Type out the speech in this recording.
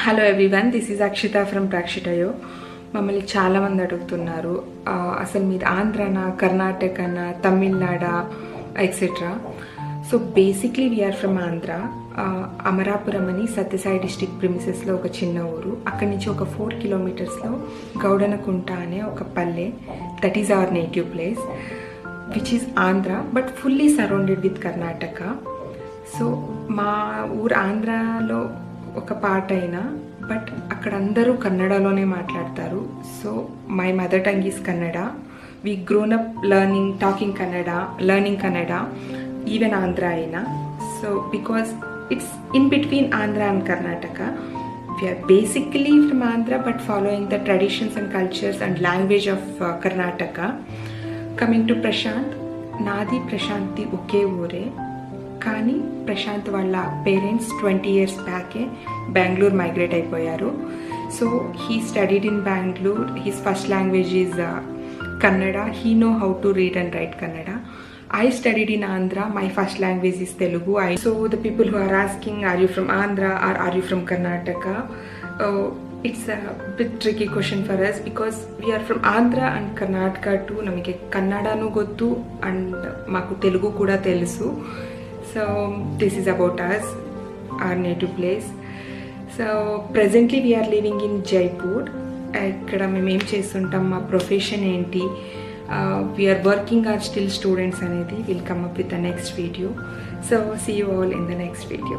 Hello everyone, this is Akshita from prakshitieow. మమ్మల్ని చాలామంది అడుగుతున్నారు, అసలు మీరు ఆంధ్రానా, కర్ణాటకనా, తమిళనాడా etcetera. So basically we are from Andhra. Amarapuram అని సత్యసాయి డిస్ట్రిక్ట్ ప్రిమిసెస్లో ఒక చిన్న ఊరు. అక్కడి నుంచి ఒక 4 కిలోమీటర్స్లో గౌడనకుంట అనే ఒక పల్లె, that is our native place, which is Andhra but fully surrounded with Karnataka. So మా ఊరు ఆంధ్రాలో ఒక పార్ట్ అయినా బట్ అక్కడ అందరూ కన్నడలోనే మాట్లాడతారు. So my mother tongue is Kannada. We grown up learning Kannada even Andhra అయినా. So because it's in between Andhra and Karnataka. We are basically from Andhra but following the traditions and cultures and language of Karnataka. Coming to Prashant, నాది ప్రశాంత్ది ఒకే ఊరే. కానీ ప్రశాంత్ వాళ్ళ పేరెంట్స్ 20 years బ్యాకే Bengaluru migrate అయిపోయారు. So he studied in Bengaluru. His first language is Kannada. He know how to read and right Kannada. I studied in Andhra. My first language is Telugu. So the people who are asking, are you from Andhra or are you from Karnataka? It's a bit tricky question for us because we are from Andhra and Karnataka too. Namike Kannadanu gottu and maku Telugu kuda telusu. So this is about us, our native place. So presently we are living in Jaipur. ikkada mem em chestuntam, ma profession enti, we are working or still students anedi will come up with the next video. So see you all in the next video.